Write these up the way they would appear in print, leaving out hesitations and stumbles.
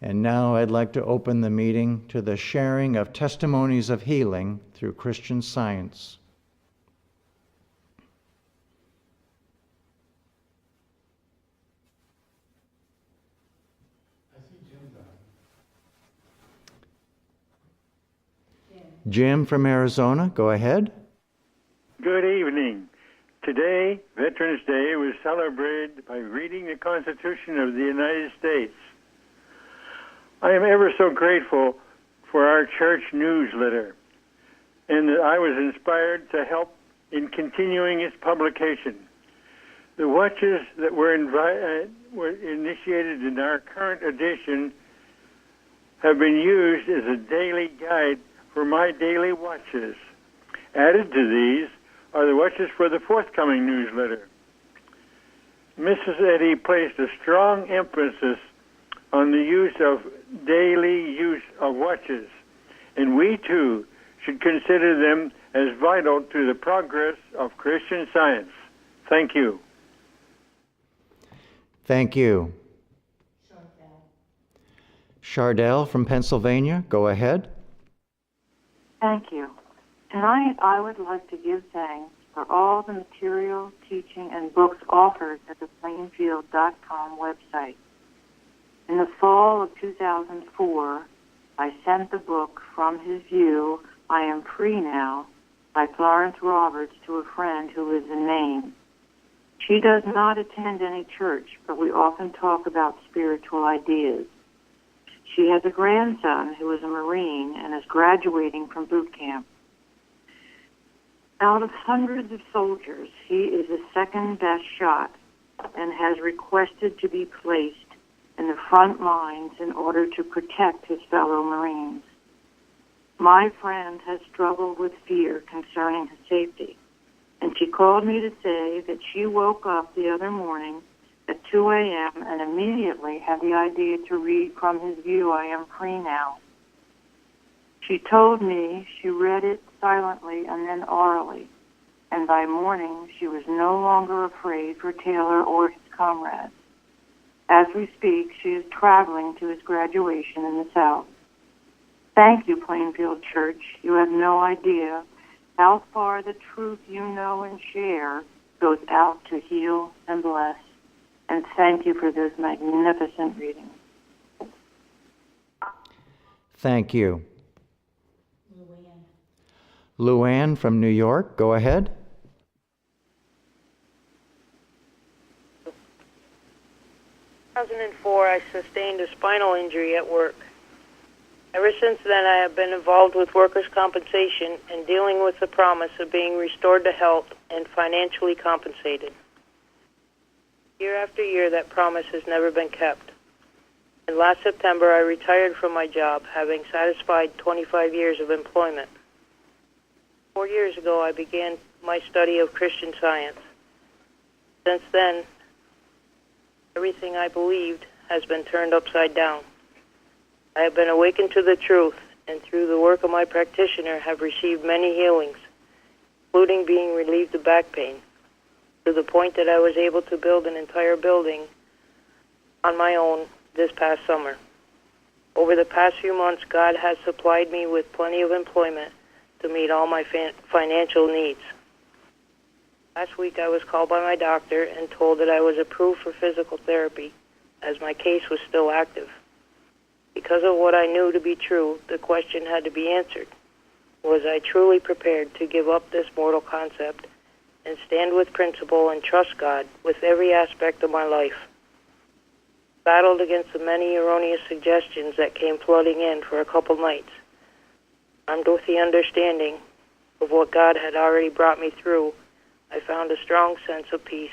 And now I'd like to open the meeting to the sharing of testimonies of healing through Christian Science. Jim from Arizona, go ahead. Good evening. Today, Veterans Day, was celebrated by reading the Constitution of the United States. I am ever so grateful for our church newsletter, and that I was inspired to help in continuing its publication. The watches that were initiated in our current edition have been used as a daily guide for my daily watches. Added to these are the watches for the forthcoming newsletter. Mrs. Eddy placed a strong emphasis on the use of daily use of watches, and we too should consider them as vital to the progress of Christian Science. Thank you. Thank you. Chardell from Pennsylvania, go ahead. Thank you. Tonight, I would like to give thanks for all the material, teaching, and books offered at the Plainfield.com website. In the fall of 2004, I sent the book From His View, I Am Free Now, by Florence Roberts to a friend who lives in Maine. She does not attend any church, but we often talk about spiritual ideas. She has a grandson who is a Marine and is graduating from boot camp. Out of hundreds of soldiers, he is the second best shot and has requested to be placed in the front lines in order to protect his fellow Marines. My friend has struggled with fear concerning his safety, and she called me to say that she woke up the other morning at 2 a.m. and immediately had the idea to read From His View, I Am Free Now. She told me she read it silently and then orally, and by morning she was no longer afraid for Taylor or his comrades. As we speak, she is traveling to his graduation in the South. Thank you, Plainfield Church. You have no idea how far the truth you know and share goes out to heal and bless. And thank you for those magnificent readings. Thank you. Luann from New York, go ahead. In 2004, I sustained a spinal injury at work. Ever since then, I have been involved with workers' compensation and dealing with the promise of being restored to health and financially compensated. Year after year, that promise has never been kept. And last September, I retired from my job, having satisfied 25 years of employment. 4 years ago, I began my study of Christian Science. Since then, everything I believed has been turned upside down. I have been awakened to the truth, and through the work of my practitioner, have received many healings, including being relieved of back pain, to the point that I was able to build an entire building on my own this past summer. Over the past few months, God has supplied me with plenty of employment to meet all my financial needs. Last week, I was called by my doctor and told that I was approved for physical therapy, as my case was still active. Because of what I knew to be true, the question had to be answered. Was I truly prepared to give up this mortal concept and stand with principle and trust God with every aspect of my life? Battled against the many erroneous suggestions that came flooding in for a couple nights. Armed with the understanding of what God had already brought me through, I found a strong sense of peace.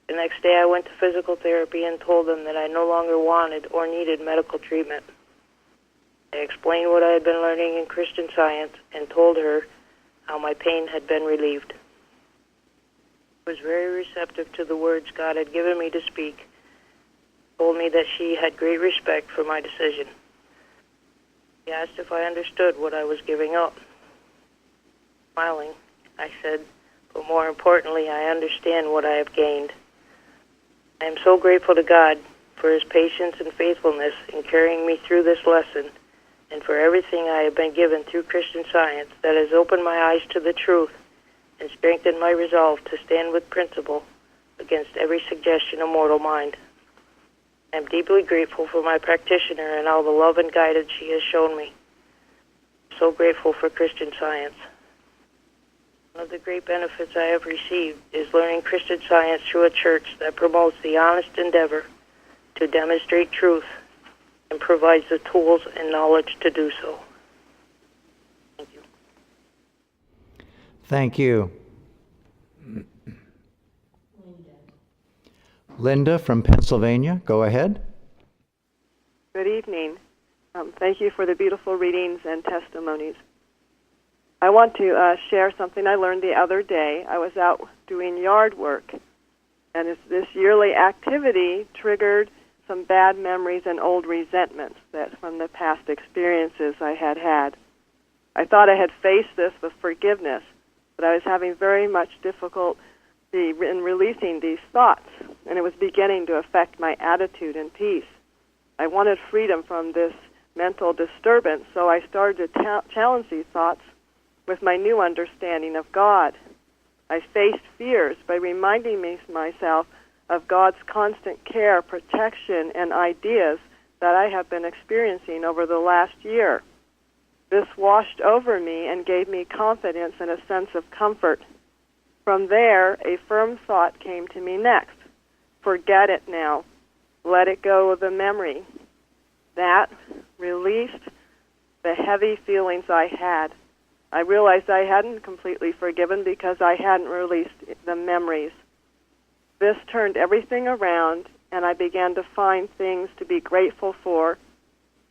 The next day I went to physical therapy and told them that I no longer wanted or needed medical treatment. I explained what I had been learning in Christian Science and told her how my pain had been relieved. She was very receptive to the words God had given me to speak. Told me that she had great respect for my decision. She asked if I understood what I was giving up. Smiling, I said, but more importantly, I understand what I have gained. I am so grateful to God for his patience and faithfulness in carrying me through this lesson, and for everything I have been given through Christian Science that has opened my eyes to the truth and strengthened my resolve to stand with principle against every suggestion of mortal mind. I am deeply grateful for my practitioner and all the love and guidance she has shown me. So grateful for Christian Science. One of the great benefits I have received is learning Christian Science through a church that promotes the honest endeavor to demonstrate truth and provides the tools and knowledge to do so. Thank you. Thank you. Linda from Pennsylvania, go ahead. Good evening. Thank you for the beautiful readings and testimonies. I want to share something I learned the other day. I was out doing yard work, and this yearly activity triggered some bad memories and old resentments that from the past experiences I had had. I thought I had faced this with forgiveness, but I was having very much difficulty in releasing these thoughts, and it was beginning to affect my attitude and peace. I wanted freedom from this mental disturbance, so I started to challenge these thoughts with my new understanding of God. I faced fears by reminding myself of God's constant care, protection, and ideas that I have been experiencing over the last year. This washed over me and gave me confidence and a sense of comfort. From there, a firm thought came to me next. Forget it now. Let it go of the memory. That released the heavy feelings I had. I realized I hadn't completely forgiven because I hadn't released the memories. This turned everything around, and I began to find things to be grateful for.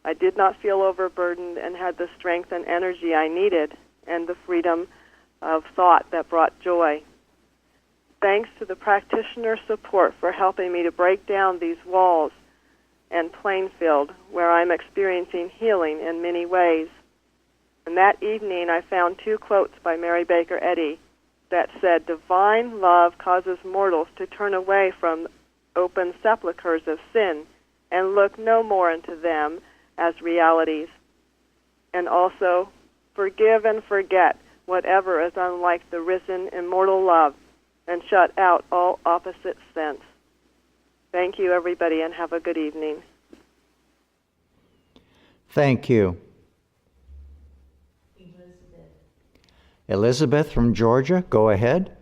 I did not feel overburdened and had the strength and energy I needed and the freedom of thought that brought joy. Thanks to the practitioner's support for helping me to break down these walls and plain field where I'm experiencing healing in many ways. And that evening I found 2 quotes by Mary Baker Eddy that said, "Divine love causes mortals to turn away from open sepulchres of sin and look no more into them as realities." And also, forgive and forget whatever is unlike the risen immortal love and shut out all opposite sense. Thank you, everybody, and have a good evening. Thank you. Elizabeth from Georgia, go ahead.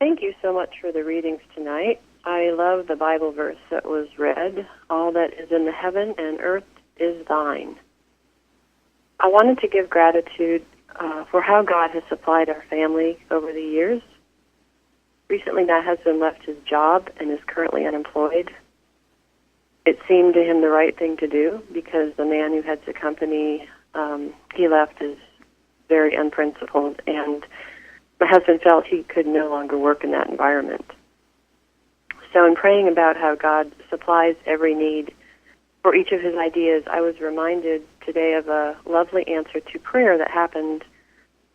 Thank you so much for the readings tonight. I love the Bible verse that was read, "All that is in the heaven and earth is thine." I wanted to give gratitude for how God has supplied our family over the years. Recently, my husband left his job and is currently unemployed. It seemed to him the right thing to do because the man who heads the company he left is very unprincipled, and my husband felt he could no longer work in that environment. So in praying about how God supplies every need for each of his ideas, I was reminded today of a lovely answer to prayer that happened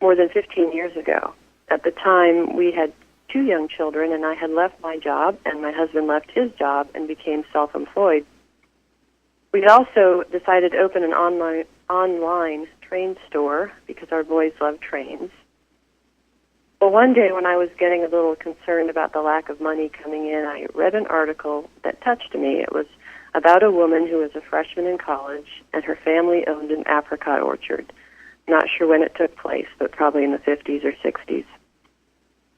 more than 15 years ago. At the time, we had 2 young children, and I had left my job, and my husband left his job and became self-employed. We also decided to open an online train store because our boys love trains. Well, one day when I was getting a little concerned about the lack of money coming in, I read an article that touched me. It was about a woman who was a freshman in college, and her family owned an apricot orchard. Not sure when it took place, but probably in the 50s or 60s.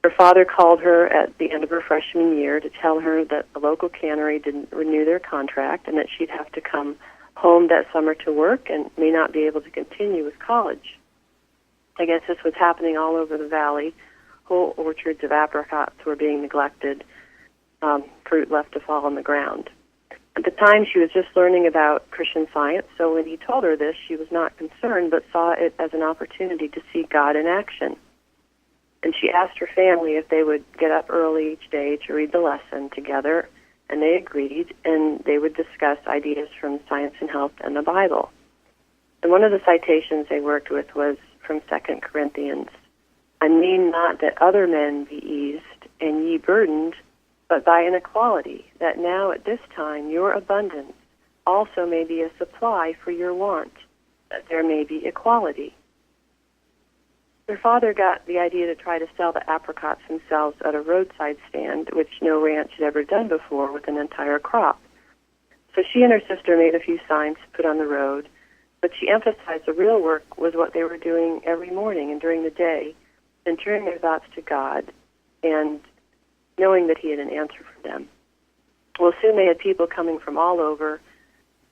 Her father called her at the end of her freshman year to tell her that the local cannery didn't renew their contract and that she'd have to come home that summer to work and may not be able to continue with college. I guess this was happening all over the valley. Whole orchards of apricots were being neglected, fruit left to fall on the ground. At the time, she was just learning about Christian Science, so when he told her this, she was not concerned, but saw it as an opportunity to see God in action. And she asked her family if they would get up early each day to read the lesson together, and they agreed, and they would discuss ideas from Science and Health and the Bible. And one of the citations they worked with was from 2 Corinthians. "I mean not that other men be eased, and ye burdened, but by an equality, that now at this time your abundance also may be a supply for your want, that there may be equality. Their father got the idea to try to sell the apricots themselves at a roadside stand, which no ranch had ever done before, with an entire crop. So she and her sister made a few signs to put on the road, but she emphasized the real work was what they were doing every morning and during the day, and turning their thoughts to God and knowing that He had an answer for them. Well, soon they had people coming from all over,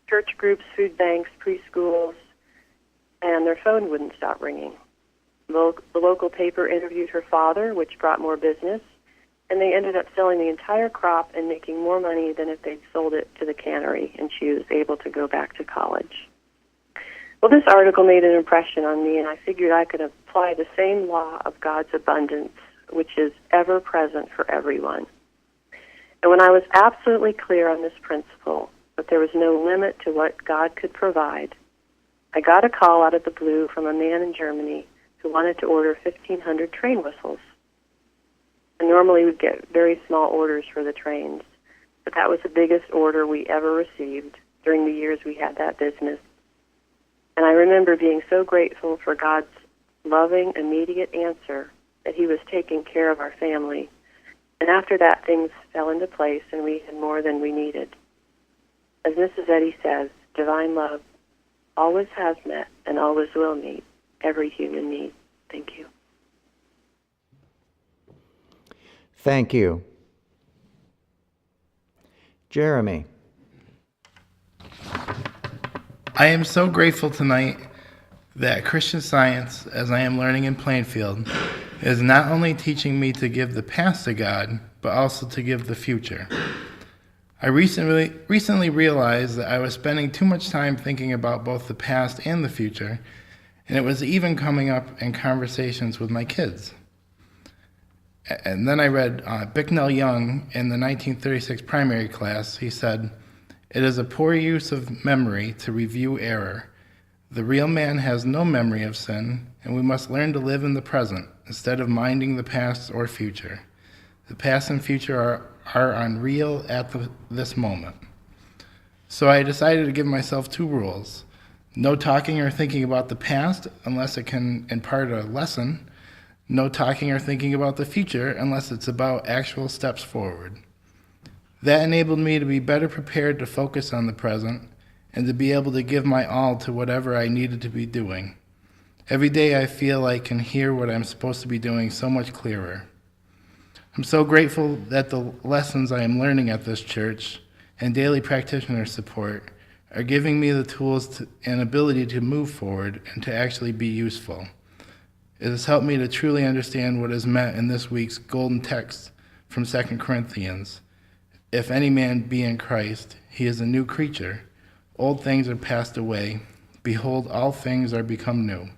church groups, food banks, preschools, and their phone wouldn't stop ringing. The local paper interviewed her father, which brought more business, and they ended up selling the entire crop and making more money than if they'd sold it to the cannery, and she was able to go back to college. Well, this article made an impression on me, and I figured I could apply the same law of God's abundance, which is ever present for everyone. And when I was absolutely clear on this principle, that there was no limit to what God could provide, I got a call out of the blue from a man in Germany who wanted to order 1,500 train whistles. And normally we'd get very small orders for the trains, but that was the biggest order we ever received during the years we had that business. And I remember being so grateful for God's loving, immediate answer that He was taking care of our family. And after that, things fell into place, and we had more than we needed. As Mrs. Eddy says, divine love always has met and always will meet every human need. Thank you. Thank you. Jeremy. I am so grateful tonight that Christian Science, as I am learning in Plainfield, is not only teaching me to give the past to God, but also to give the future. I recently realized that I was spending too much time thinking about both the past and the future, and it was even coming up in conversations with my kids. And then I read Bicknell Young in the 1936 primary class. He said, "It is a poor use of memory to review error. The real man has no memory of sin, and we must learn to live in the present instead of minding the past or future. The past and future are unreal at this moment." So I decided to give myself two rules. No talking or thinking about the past unless it can impart a lesson. No talking or thinking about the future unless it's about actual steps forward. That enabled me to be better prepared to focus on the present and to be able to give my all to whatever I needed to be doing. Every day I feel I can hear what I'm supposed to be doing so much clearer. I'm so grateful that the lessons I am learning at this church and daily practitioner support are giving me the tools and ability to move forward and to actually be useful. It has helped me to truly understand what is meant in this week's golden text from 2 Corinthians. If any man be in Christ, he is a new creature. Old things are passed away. Behold, all things are become new.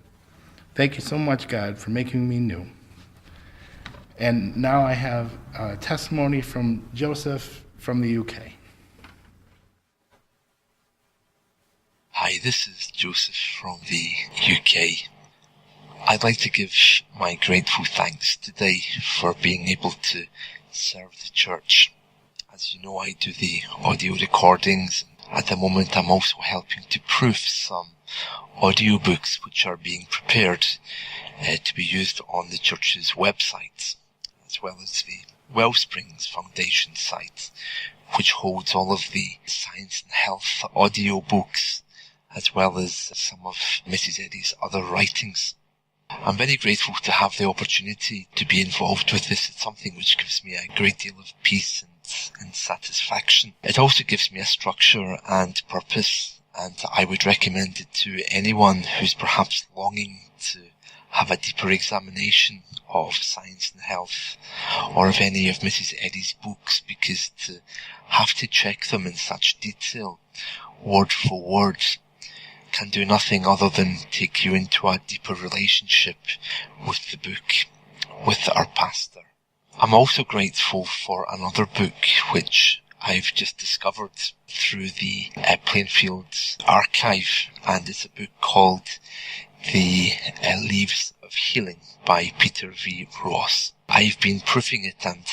Thank you so much, God, for making me new. And now I have a testimony from Joseph from the UK. Hi, this is Joseph from the UK. I'd like to give my grateful thanks today for being able to serve the church. As you know, I do the audio recordings. At the moment, I'm also helping to proof some audiobooks which are being prepared to be used on the church's website, as well as the Wellsprings Foundation site, which holds all of the science and health audiobooks, as well as some of Mrs. Eddy's other writings. I'm very grateful to have the opportunity to be involved with this. It's something which gives me a great deal of peace and satisfaction. It also gives me a structure and purpose, and I would recommend it to anyone who's perhaps longing to have a deeper examination of science and health, or of any of Mrs. Eddy's books, because to have to check them in such detail, word for word, can do nothing other than take you into a deeper relationship with the book, with our pastor. I'm also grateful for another book which I've just discovered through the Plainfield archive, and it's a book called The Leaves of Healing by Peter V. Ross. I've been proofing it, and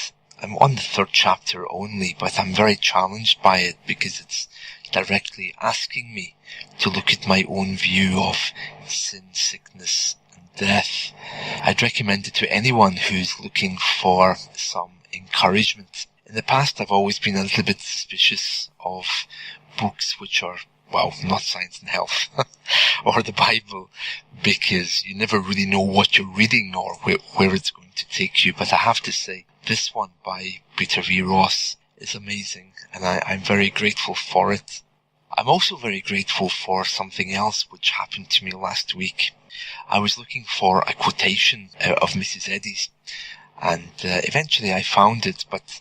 I'm on the third chapter only, but I'm very challenged by it because it's directly asking me to look at my own view of sin, sickness, and death. I'd recommend it to anyone who's looking for some encouragement. In the past, I've always been a little bit suspicious of books which are, well, not science and health or the Bible, because you never really know what you're reading or where it's going to take you. But I have to say, this one by Peter V. Ross is amazing, and I'm very grateful for it. I'm also very grateful for something else which happened to me last week. I was looking for a quotation of Mrs. Eddy's, and eventually I found it, but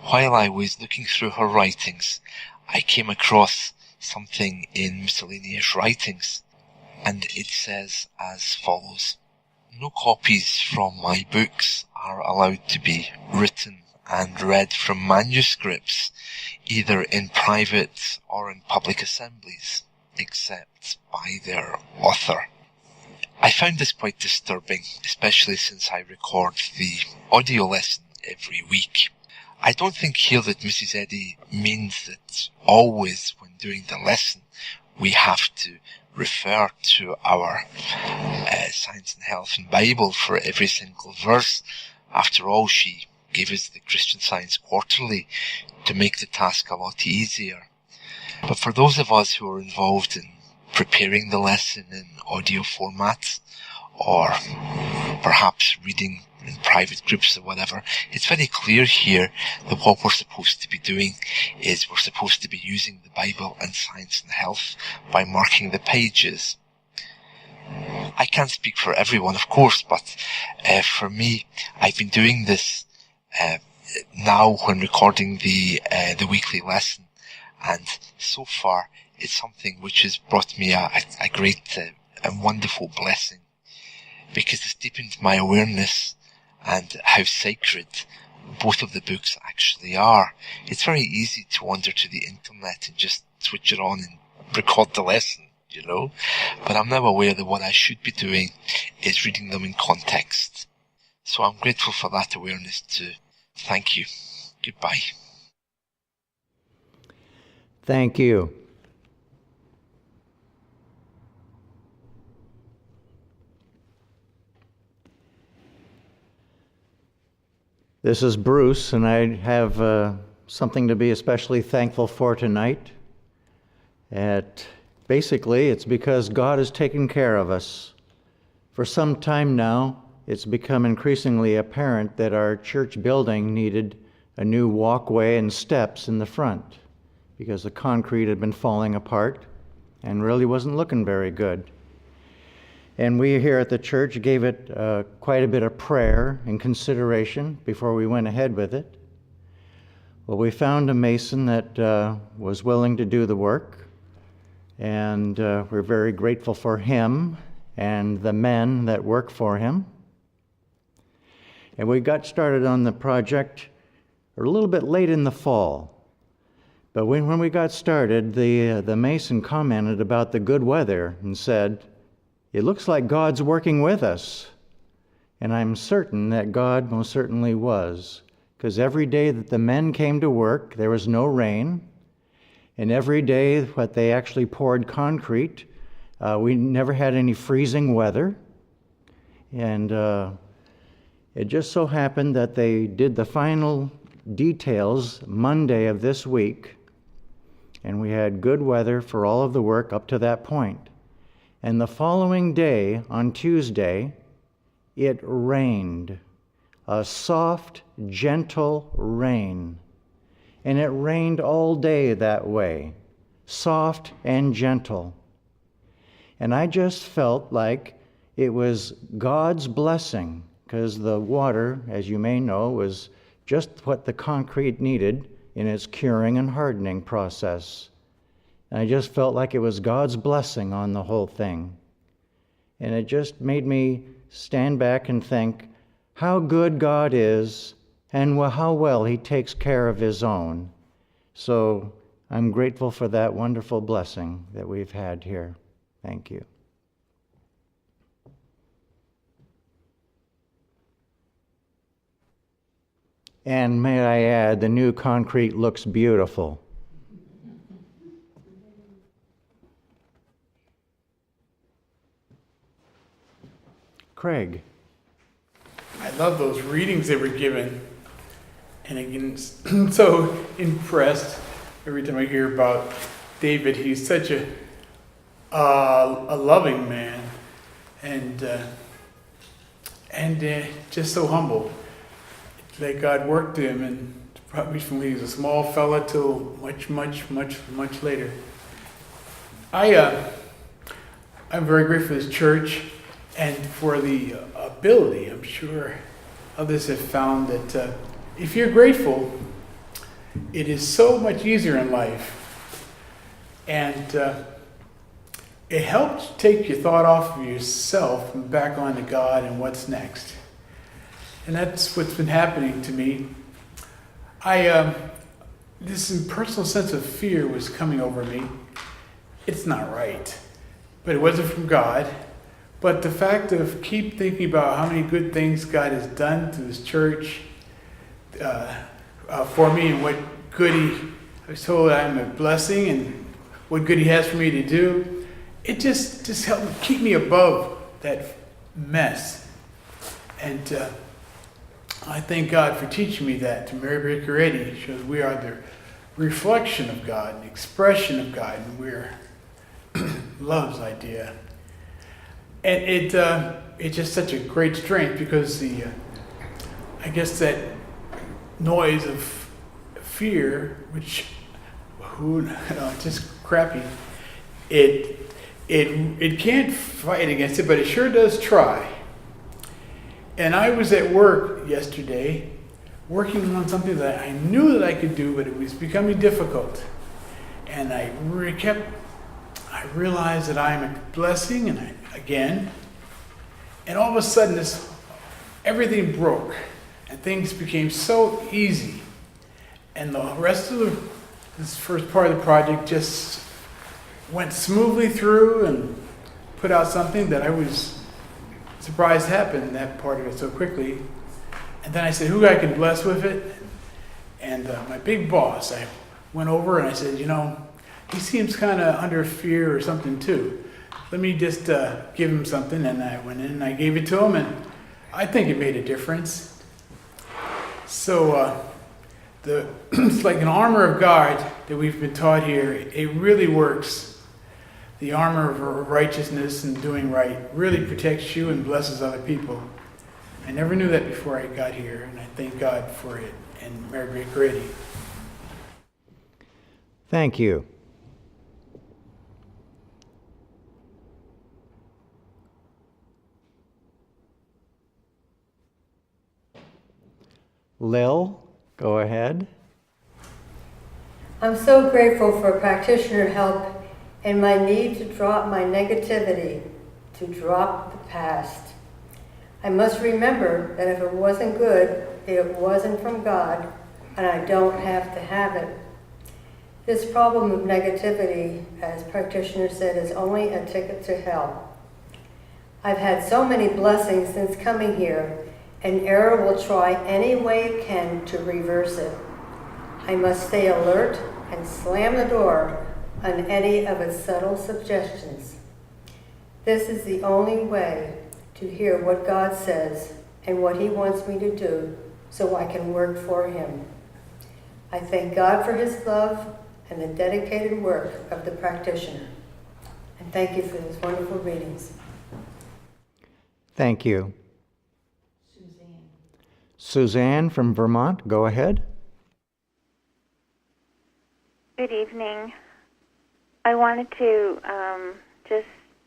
while I was looking through her writings, I came across something in miscellaneous writings, and it says as follows: "No copies from my books are allowed to be written and read from manuscripts, either in private or in public assemblies, except by their author." I found this quite disturbing, especially since I record the audio lesson every week. I don't think here that Mrs. Eddy means that always when doing the lesson we have to refer to our Science and Health and Bible for every single verse. After all, she gave us the Christian Science Quarterly to make the task a lot easier. But for those of us who are involved in preparing the lesson in audio formats, or perhaps reading in private groups or whatever, it's very clear here that what we're supposed to be doing is we're supposed to be using the Bible and Science and Health by marking the pages. I can't speak for everyone, of course, but for me, I've been doing this now when recording the weekly lesson, and so far it's something which has brought me a great and wonderful blessing, because it's deepened my awareness and how sacred both of the books actually are. It's very easy to wander to the internet and just switch it on and record the lesson, you know, but I'm now aware that what I should be doing is reading them in context. So I'm grateful for that awareness too. Thank you. Goodbye. Thank you. This is Bruce, and I have something to be especially thankful for tonight. Basically, it's because God has taken care of us. For some time now, it's become increasingly apparent that our church building needed a new walkway and steps in the front, because the concrete had been falling apart and really wasn't looking very good. And we here at the church gave it quite a bit of prayer and consideration before we went ahead with it. Well, we found a mason that was willing to do the work, and we're very grateful for him and the men that work for him. And we got started on the project a little bit late in the fall. But when we got started, the mason commented about the good weather and said, "It looks like God's working with us." And I'm certain that God most certainly was, because every day that the men came to work, there was no rain. And every day that they actually poured concrete, we never had any freezing weather. And it just so happened that they did the final details Monday of this week, and we had good weather for all of the work up to that point. And the following day, on Tuesday, it rained. A soft, gentle rain. And it rained all day that way, soft and gentle. And I just felt like it was God's blessing, because the water, as you may know, was just what the concrete needed in its curing and hardening process. And I just felt like it was God's blessing on the whole thing. And it just made me stand back and think how good God is and how well He takes care of His own. So I'm grateful for that wonderful blessing that we've had here. Thank you. And may I add, the new concrete looks beautiful. Craig. I love those readings they were given. And again, so impressed every time I hear about David. He's such a loving man and just so humble. That God worked him, and probably from when he was a small fella till much later. I'm very grateful for this church and for the ability. I'm sure others have found that if you're grateful, it is so much easier in life, and it helps take your thought off of yourself and back onto God and what's next. And that's what's been happening to me. This personal sense of fear was coming over me. It's not right, but it wasn't from God. But the fact of keep thinking about how many good things God has done to His church for me, and what good I was told I'm a blessing, and what good He has for me to do. It just helped keep me above that mess, and. I thank God for teaching me that. To Mary Baker Eddy shows we are the reflection of God, the expression of God, and we're love's idea. And it's just such a great strength because I guess that noise of fear, which just crappy. It can't fight against it, but it sure does try. And I was at work yesterday, working on something that I knew that I could do, but it was becoming difficult. And I realized that I'm a blessing, and all of a sudden, everything broke, and things became so easy. And the rest of this first part of the project just went smoothly through and put out something that I was surprised happened, that part of it so quickly. And then I said, who I can bless with it? And my big boss, I went over and I said, he seems kind of under fear or something too. Let me just give him something. And I went in and I gave it to him, and I think it made a difference. So it's like an armor of God that we've been taught here. It really works. The armor of righteousness and doing right really protects you and blesses other people. I never knew that before I got here, and I thank God for it and Mary Baker Eddy. Thank you. Lil, go ahead. I'm so grateful for practitioner help and my need to drop my negativity, to drop the past. I must remember that if it wasn't good, it wasn't from God, and I don't have to have it. This problem of negativity, as practitioner said, is only a ticket to hell. I've had so many blessings since coming here, and error will try any way it can to reverse it. I must stay alert and slam the door on any of its subtle suggestions. This is the only way to hear what God says and what He wants me to do so I can work for Him. I thank God for His love and the dedicated work of the practitioner. And thank you for those wonderful readings. Thank you. Suzanne from Vermont, go ahead. Good evening. I wanted to just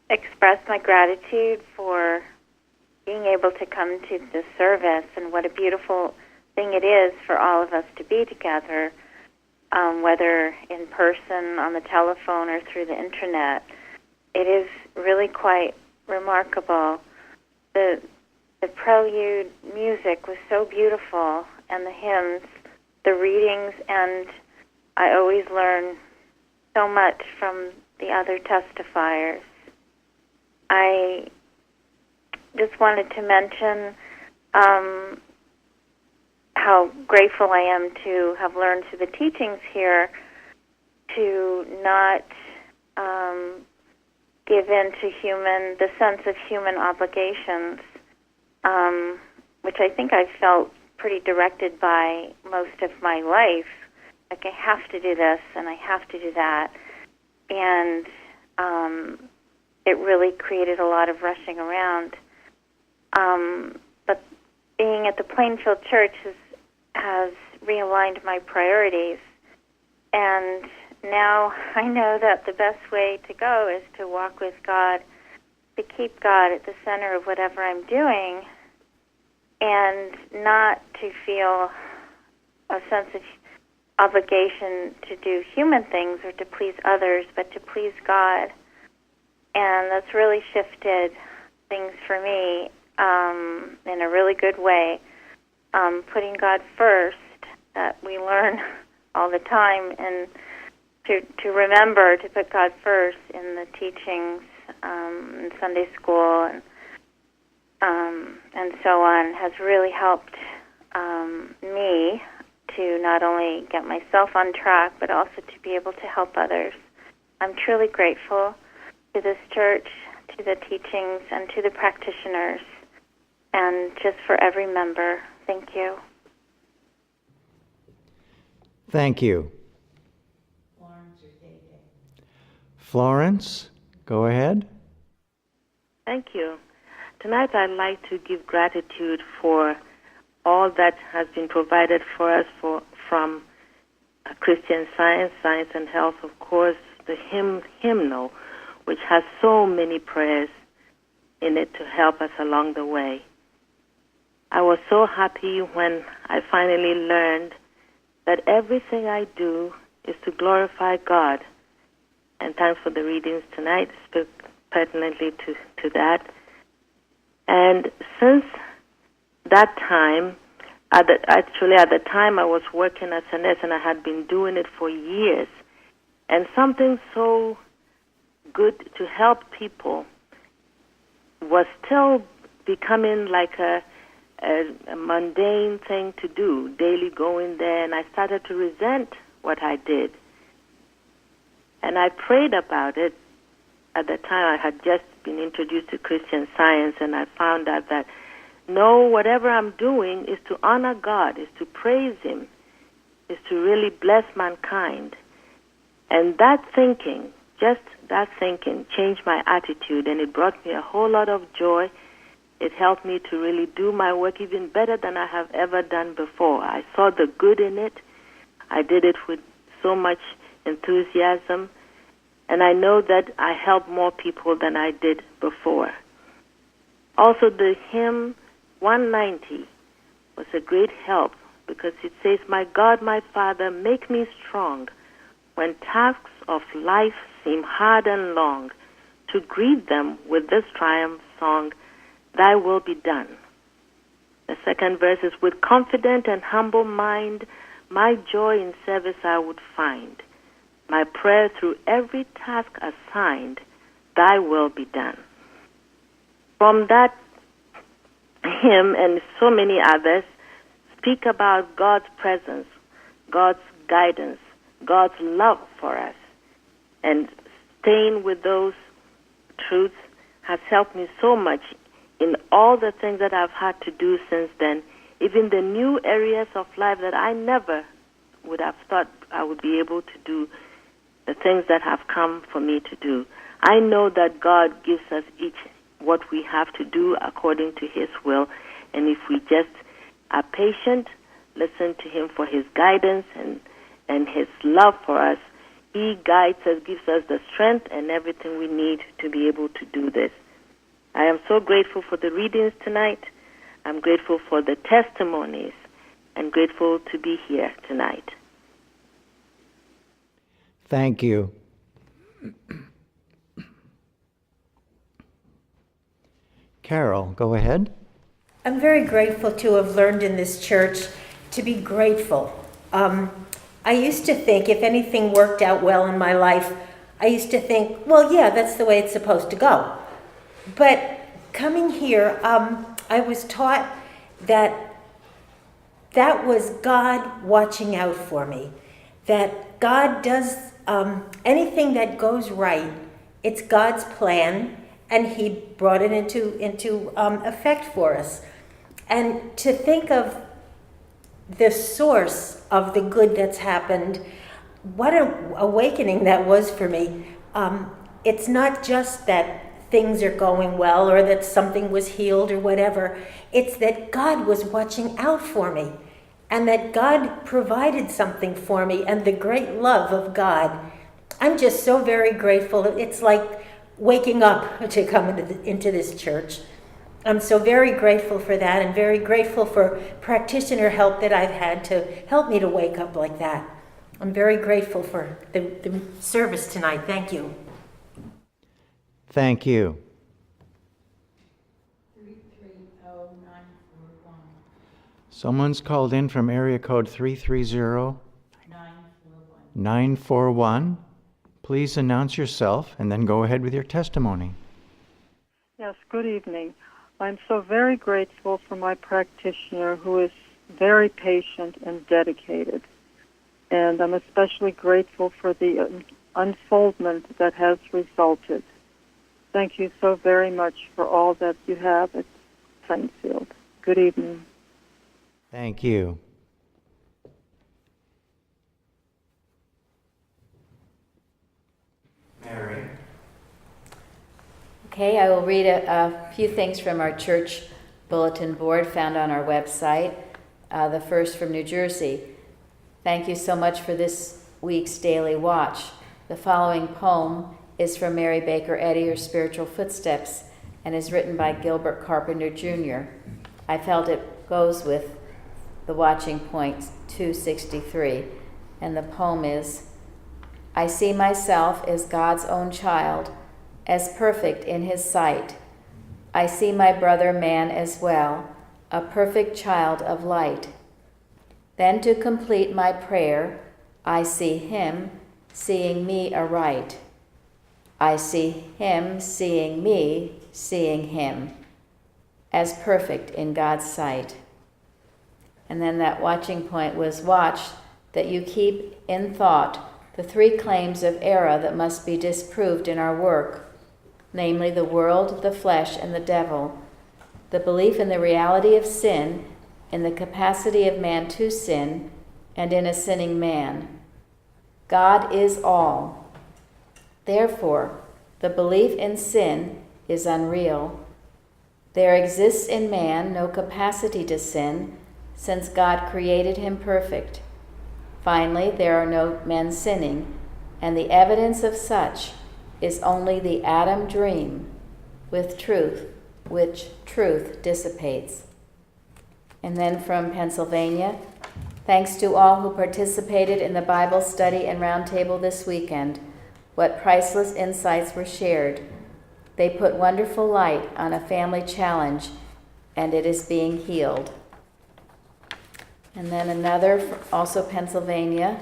express my gratitude for being able to come to the service, and what a beautiful thing it is for all of us to be together, whether in person, on the telephone, or through the internet. It is really quite remarkable. The prelude music was so beautiful, and the hymns, the readings, and I always learn so much from the other testifiers. I just wanted to mention how grateful I am to have learned through the teachings here to not give in to the sense of human obligations, which I think I've felt pretty directed by most of my life. Like, I have to do this and I have to do that. And it really created a lot of rushing around. But being at the Plainfield Church has realigned my priorities. And now I know that the best way to go is to walk with God, to keep God at the center of whatever I'm doing, and not to feel a sense of obligation to do human things or to please others, but to please God. And that's really shifted things for me in a really good way. Putting God first, that we learn all the time, and to remember to put God first in the teachings in Sunday school and so on, has really helped me to not only get myself on track, but also to be able to help others. I'm truly grateful to this church, to the teachings, and to the practitioners, and just for every member. Thank you. Thank you. Florence, go ahead. Thank you. Tonight I'd like to give gratitude for all that has been provided for us from Christian Science, Science and Health, of course, the hymnal, which has so many prayers in it to help us along the way. I was so happy when I finally learned that everything I do is to glorify God. And thanks for the readings tonight, spoke pertinently to that. And since that time, at the time I was working as a nurse, and I had been doing it for years, and something so good to help people was still becoming like a mundane thing to do, daily going there, and I started to resent what I did. And I prayed about it. At the time, I had just been introduced to Christian Science, and I found out that, no, whatever I'm doing is to honor God, is to praise Him, is to really bless mankind. And that thinking, just that thinking, changed my attitude, and it brought me a whole lot of joy. It helped me to really do my work even better than I have ever done before. I saw the good in it. I did it with so much enthusiasm, and I know that I helped more people than I did before. Also, the hymn 190 was a great help because it says, "My God, my Father, make me strong when tasks of life seem hard and long, to greet them with this triumph song, Thy will be done." The second verse is, "With confident and humble mind, my joy in service I would find. My prayer through every task assigned, Thy will be done." From that hymn and so many others speak about God's presence, God's guidance, God's love for us. And staying with those truths has helped me so much in all the things that I've had to do since then, even the new areas of life that I never would have thought I would be able to do, the things that have come for me to do. I know that God gives us each what we have to do according to His will, and if we just are patient, listen to Him for His guidance and His love for us, He guides us, gives us the strength and everything we need to be able to do this. I am so grateful for the readings tonight. I'm grateful for the testimonies and grateful to be here tonight. Thank you. Carol, go ahead. I'm very grateful to have learned in this church to be grateful. I used to think if anything worked out well in my life, I used to think, well, yeah, that's the way it's supposed to go. But coming here, I was taught that that was God watching out for me. That God does anything that goes right, it's God's plan, and He brought it into effect for us. And to think of the source of the good that's happened, what an awakening that was for me. It's not just that things are going well or that something was healed or whatever. It's that God was watching out for me and that God provided something for me, and the great love of God. I'm just so very grateful. It's like waking up to come into this church. I'm so very grateful for that, and very grateful for practitioner help that I've had to help me to wake up like that. I'm very grateful for the service tonight. Thank you. Thank you. 330941. Someone's called in from area code 330-941. Please announce yourself and then go ahead with your testimony. Yes, good evening. I'm so very grateful for my practitioner who is very patient and dedicated. And I'm especially grateful for the unfoldment that has resulted. Thank you so very much for all that you have at Plainfield. Good evening. Thank you. Mary. Okay, I will read a few things from our church bulletin board found on our website. The first from New Jersey. Thank you so much for this week's Daily Watch. The following poem is from Mary Baker Eddy, Her Spiritual Footsteps, and is written by Gilbert Carpenter Jr. I felt it goes with the watching point 263, and the poem is, I see myself as God's own child, as perfect in His sight. I see my brother man as well, a perfect child of light. Then to complete my prayer, I see him seeing me aright. I see him seeing me, seeing him, as perfect in God's sight. And then that watching point was, watch that you keep in thought the three claims of error that must be disproved in our work, namely the world, the flesh, and the devil, the belief in the reality of sin, in the capacity of man to sin, and in a sinning man. God is all. Therefore, the belief in sin is unreal. There exists in man no capacity to sin, since God created him perfect. Finally, there are no men sinning, and the evidence of such is only the Adam dream with truth, which truth dissipates. And then from Pennsylvania, thanks to all who participated in the Bible study and roundtable this weekend. What priceless insights were shared. They put wonderful light on a family challenge, and it is being healed. And then another, also Pennsylvania,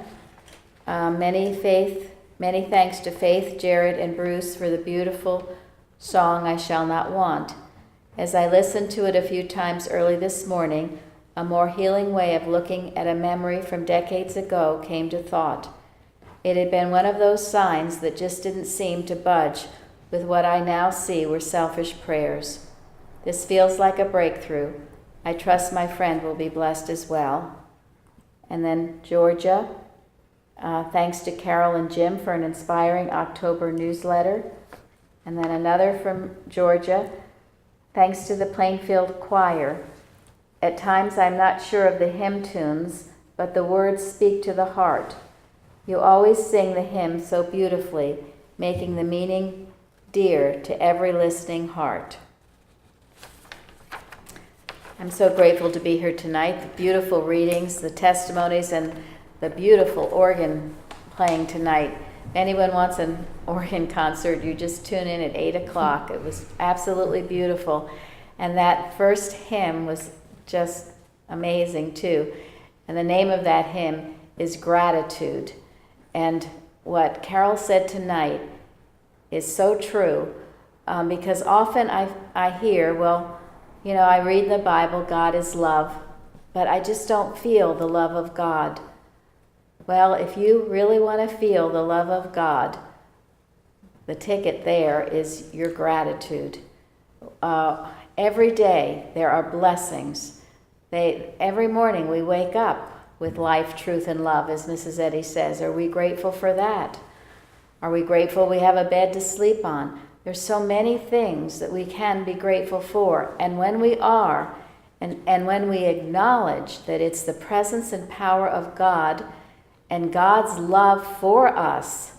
many thanks to Faith, Jared, and Bruce for the beautiful song, I Shall Not Want. As I listened to it a few times early this morning, a more healing way of looking at a memory from decades ago came to thought. It had been one of those signs that just didn't seem to budge with what I now see were selfish prayers. This feels like a breakthrough. I trust my friend will be blessed as well. And then Georgia, thanks to Carol and Jim for an inspiring October newsletter. And then another from Georgia, thanks to the Plainfield Choir. At times I'm not sure of the hymn tunes, but the words speak to the heart. You always sing the hymn so beautifully, making the meaning dear to every listening heart. I'm so grateful to be here tonight. The beautiful readings, the testimonies, and the beautiful organ playing tonight. If anyone wants an organ concert, you just tune in at 8 o'clock. It was absolutely beautiful. And that first hymn was just amazing too. And the name of that hymn is Gratitude. And what Carol said tonight is so true, because often I hear, well, you know, I read in the Bible, God is love, but I just don't feel the love of God. Well, if you really want to feel the love of God, the ticket there is your gratitude. Every day there are blessings. Every morning we wake up with life, truth, and love, as Mrs. Eddy says. Are we grateful for that? Are we grateful we have a bed to sleep on? There's so many things that we can be grateful for. And when we are, and when we acknowledge that it's the presence and power of God and God's love for us,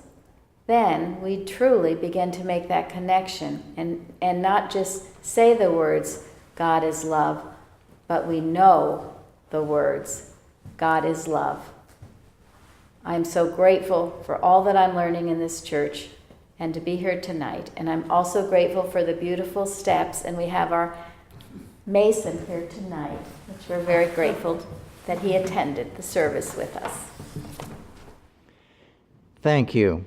then we truly begin to make that connection and not just say the words, God is love, but we know the words, God is love. I'm so grateful for all that I'm learning in this church and to be here tonight. And I'm also grateful for the beautiful steps, and we have our Mason here tonight, which we're very grateful that he attended the service with us. Thank you.